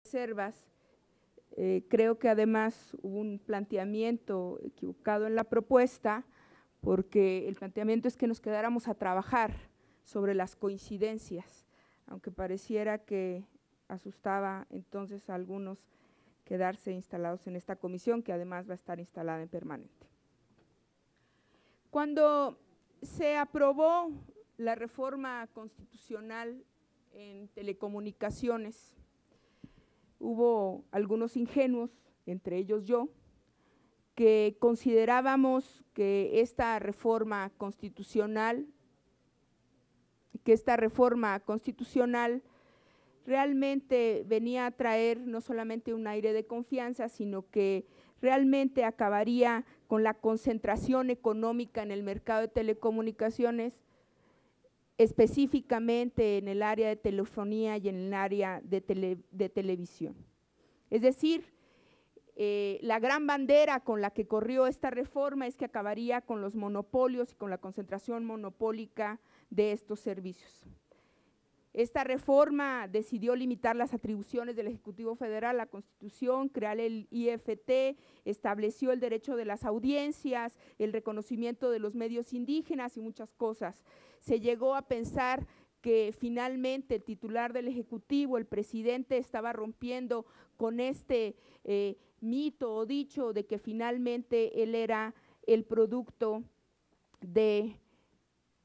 reservas. Creo que además hubo un planteamiento equivocado en la propuesta, porque el planteamiento es que nos quedáramos a trabajar sobre las coincidencias, aunque pareciera que asustaba entonces a algunos quedarse instalados en esta comisión, que además va a estar instalada en permanente. Cuando se aprobó la reforma constitucional en telecomunicaciones, hubo algunos ingenuos, entre ellos yo, que considerábamos que esta reforma constitucional realmente venía a traer no solamente un aire de confianza, sino que realmente acabaría con la concentración económica en el mercado de telecomunicaciones, específicamente en el área de telefonía y en el área de televisión. Es decir, la gran bandera con la que corrió esta reforma es que acabaría con los monopolios y con la concentración monopólica de estos servicios. Esta reforma decidió limitar las atribuciones del Ejecutivo Federal a la Constitución, crear el IFT, estableció el derecho de las audiencias, el reconocimiento de los medios indígenas y muchas cosas. Se llegó a pensar que finalmente el titular del Ejecutivo, el presidente, estaba rompiendo con este mito o dicho de que finalmente él era el producto de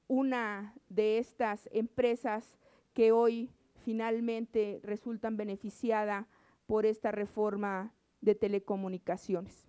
una de estas empresas que hoy finalmente resultan beneficiadas por esta reforma de telecomunicaciones.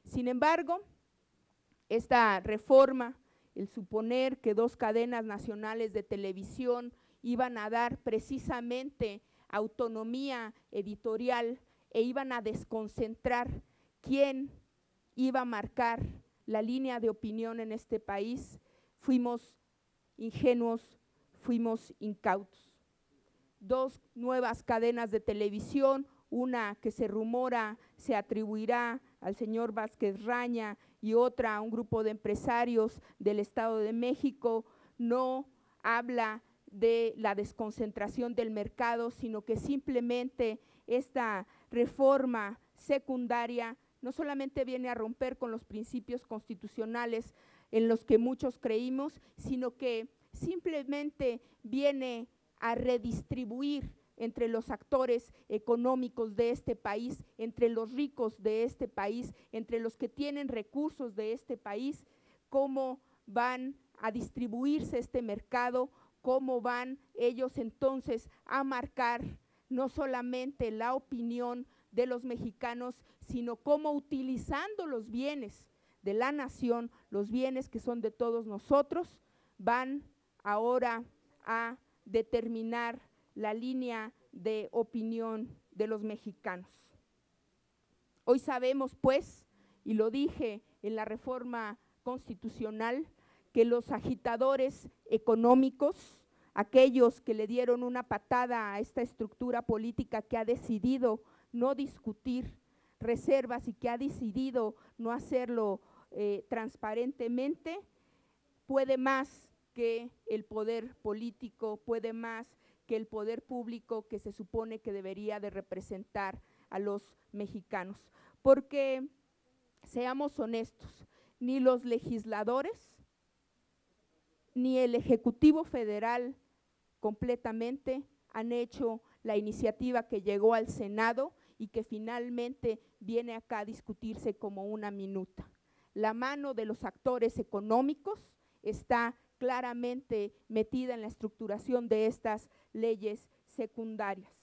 Sin embargo, esta reforma, el suponer que dos cadenas nacionales de televisión iban a dar precisamente autonomía editorial e iban a desconcentrar quién iba a marcar la línea de opinión en este país, fuimos ingenuos, fuimos incautos. Dos nuevas cadenas de televisión, una que se rumora se atribuirá al señor Vázquez Raña y otra a un grupo de empresarios del Estado de México, no habla de la desconcentración del mercado, sino que simplemente esta reforma secundaria no solamente viene a romper con los principios constitucionales en los que muchos creímos, sino que simplemente viene a redistribuir entre los actores económicos de este país, entre los ricos de este país, entre los que tienen recursos de este país, cómo van a distribuirse este mercado, cómo van ellos entonces a marcar no solamente la opinión de los mexicanos, sino cómo utilizando los bienes de la nación, los bienes que son de todos nosotros, van ahora a determinar la línea de opinión de los mexicanos. Hoy sabemos, pues, y lo dije en la reforma constitucional, que los agitadores económicos, aquellos que le dieron una patada a esta estructura política que ha decidido no discutir reservas y que ha decidido no hacerlo transparentemente, puede más que el poder político, puede más que el poder público que se supone que debería de representar a los mexicanos. Porque, seamos honestos, ni los legisladores, ni el Ejecutivo Federal completamente han hecho la iniciativa que llegó al Senado y que finalmente viene acá a discutirse como una minuta. La mano de los actores económicos está claramente metida en la estructuración de estas leyes secundarias.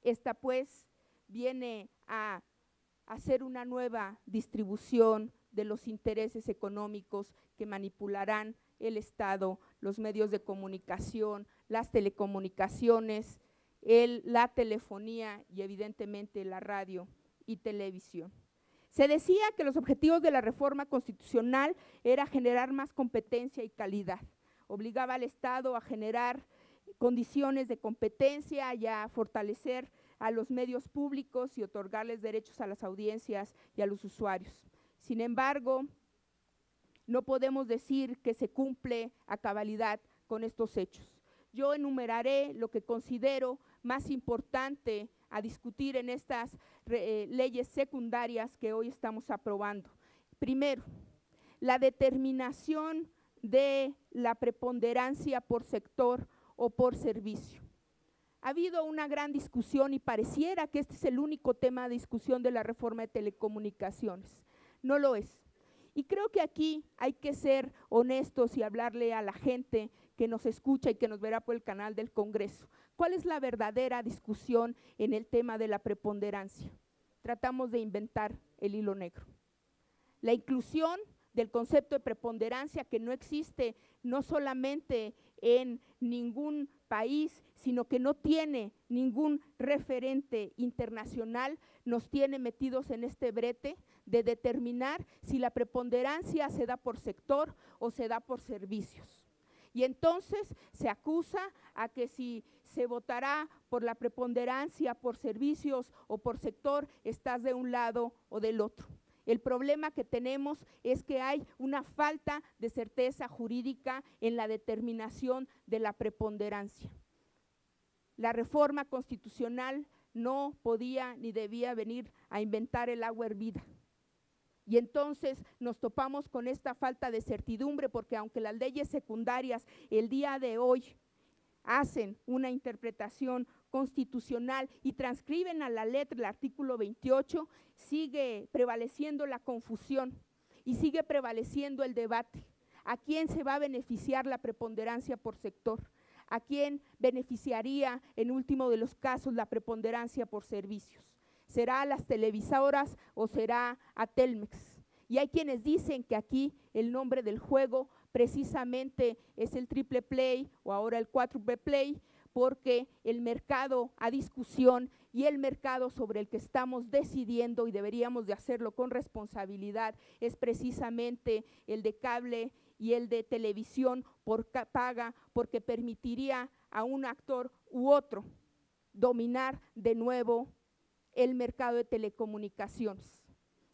Esta pues viene a hacer una nueva distribución de los intereses económicos que manipularán el Estado, los medios de comunicación, las telecomunicaciones, la telefonía y evidentemente la radio y televisión. Se decía que los objetivos de la reforma constitucional era generar más competencia y calidad, obligaba al Estado a generar condiciones de competencia y a fortalecer a los medios públicos y otorgarles derechos a las audiencias y a los usuarios. Sin embargo, no podemos decir que se cumple a cabalidad con estos hechos. Yo enumeraré lo que considero más importante a discutir en estas leyes secundarias que hoy estamos aprobando. Primero, la determinación de la preponderancia por sector o por servicio. Ha habido una gran discusión y pareciera que este es el único tema de discusión de la reforma de telecomunicaciones. No lo es. Y creo que aquí hay que ser honestos y hablarle a la gente que nos escucha y que nos verá por el canal del Congreso. ¿Cuál es la verdadera discusión en el tema de la preponderancia? Tratamos de inventar el hilo negro. La inclusión del concepto de preponderancia, que no existe no solamente en ningún país, sino que no tiene ningún referente internacional, nos tiene metidos en este brete de determinar si la preponderancia se da por sector o se da por servicios. Y entonces se acusa a que si se votará por la preponderancia, por servicios o por sector, estás de un lado o del otro. El problema que tenemos es que hay una falta de certeza jurídica en la determinación de la preponderancia. La reforma constitucional no podía ni debía venir a inventar el agua hervida. Y entonces nos topamos con esta falta de certidumbre, porque aunque las leyes secundarias el día de hoy hacen una interpretación constitucional y transcriben a la letra el artículo 28, sigue prevaleciendo la confusión y sigue prevaleciendo el debate. ¿A quién se va a beneficiar la preponderancia por sector? ¿A quién beneficiaría en último de los casos la preponderancia por servicios? ¿Será a las televisoras o será a Telmex? Y hay quienes dicen que aquí el nombre del juego precisamente es el triple play o ahora el cuádruple play, porque el mercado a discusión y el mercado sobre el que estamos decidiendo, y deberíamos de hacerlo con responsabilidad, es precisamente el de cable y el de televisión por paga, porque permitiría a un actor u otro dominar de nuevo el mercado de telecomunicaciones.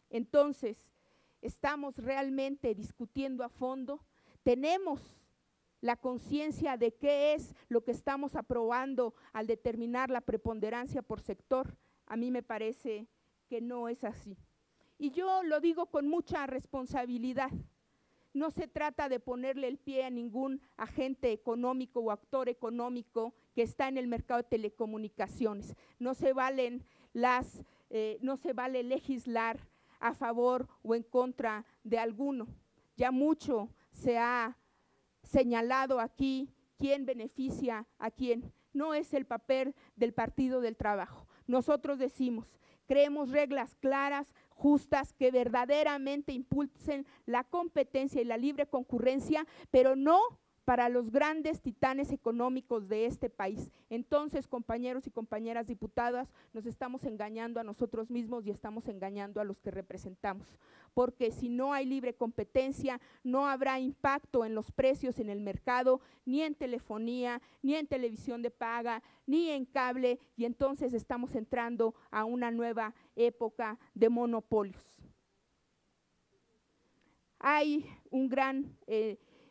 Entonces, estamos realmente discutiendo a fondo, tenemos la conciencia de qué es lo que estamos aprobando al determinar la preponderancia por sector. A mí me parece que no es así. Y yo lo digo con mucha responsabilidad. No se trata de ponerle el pie a ningún agente económico o actor económico que está en el mercado de telecomunicaciones. No se vale legislar a favor o en contra de alguno. Ya mucho se ha señalado aquí quién beneficia a quién. No es el papel del Partido del Trabajo. Nosotros decimos, creemos reglas claras, justas, que verdaderamente impulsen la competencia y la libre concurrencia, pero no para los grandes titanes económicos de este país. Entonces, compañeros y compañeras diputadas, nos estamos engañando a nosotros mismos y estamos engañando a los que representamos, porque si no hay libre competencia, no habrá impacto en los precios en el mercado, ni en telefonía, ni en televisión de paga, ni en cable, y entonces estamos entrando a una nueva época de monopolios. Hay un gran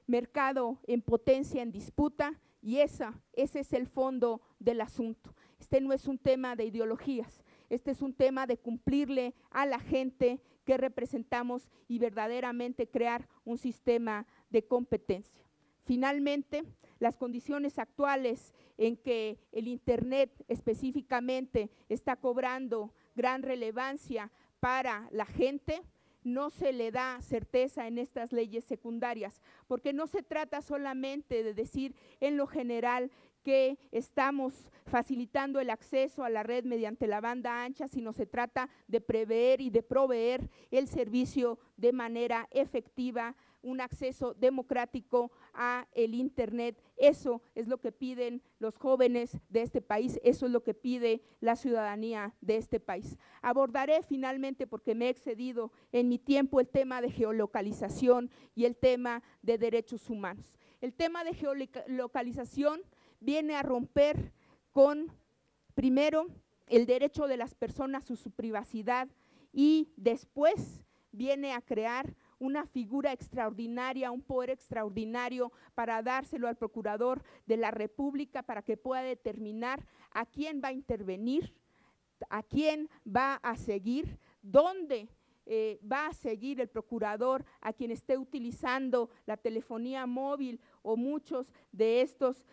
mercado en potencia, en disputa, y ese es el fondo del asunto. Este no es un tema de ideologías, este es un tema de cumplirle a la gente que representamos y verdaderamente crear un sistema de competencia. Finalmente, las condiciones actuales en que el Internet específicamente está cobrando gran relevancia para la gente, no se le da certeza en estas leyes secundarias, porque no se trata solamente de decir en lo general que estamos facilitando el acceso a la red mediante la banda ancha, sino se trata de prever y de proveer el servicio de manera efectiva, un acceso democrático a el Internet. Eso es lo que piden los jóvenes de este país, eso es lo que pide la ciudadanía de este país. Abordaré finalmente, porque me he excedido en mi tiempo, el tema de geolocalización y el tema de derechos humanos. El tema de geolocalización viene a romper con, primero, el derecho de las personas a su privacidad, y después viene a crear una figura extraordinaria, un poder extraordinario para dárselo al Procurador de la República para que pueda determinar a quién va a intervenir, a quién va a seguir, dónde va a seguir el procurador a quien esté utilizando la telefonía móvil o muchos de estos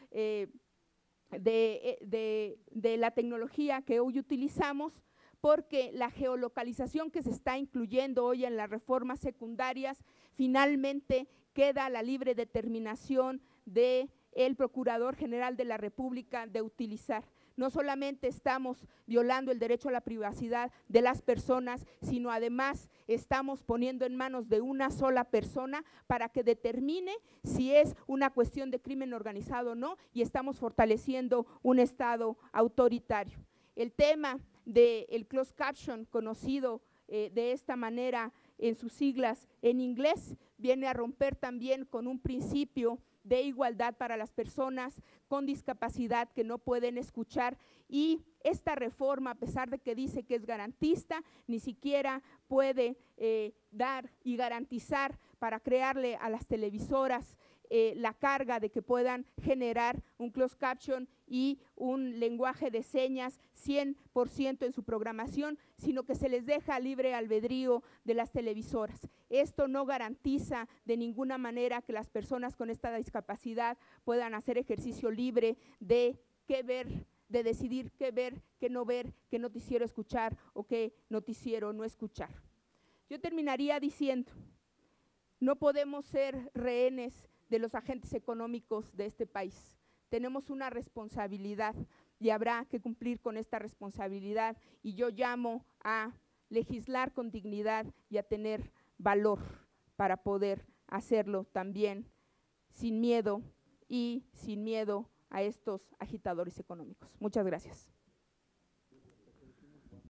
de la tecnología que hoy utilizamos, porque la geolocalización que se está incluyendo hoy en las reformas secundarias finalmente queda a la libre determinación del Procurador General de la República de utilizar. No solamente estamos violando el derecho a la privacidad de las personas, sino además estamos poniendo en manos de una sola persona para que determine si es una cuestión de crimen organizado o no, y estamos fortaleciendo un Estado autoritario. El tema del closed caption, conocido de esta manera en sus siglas en inglés, viene a romper también con un principio de igualdad para las personas con discapacidad que no pueden escuchar, y esta reforma, a pesar de que dice que es garantista, ni siquiera puede dar y garantizar para crearle a las televisoras la carga de que puedan generar un closed caption y un lenguaje de señas 100% en su programación, sino que se les deja libre albedrío de las televisoras. Esto no garantiza de ninguna manera que las personas con esta discapacidad puedan hacer ejercicio libre de qué ver, de decidir qué ver, qué no ver, qué noticiero escuchar o qué noticiero no escuchar. Yo terminaría diciendo, no podemos ser rehenes de los agentes económicos de este país. Tenemos una responsabilidad y habrá que cumplir con esta responsabilidad, y yo llamo a legislar con dignidad y a tener valor para poder hacerlo también sin miedo y sin miedo a estos agitadores económicos. Muchas gracias.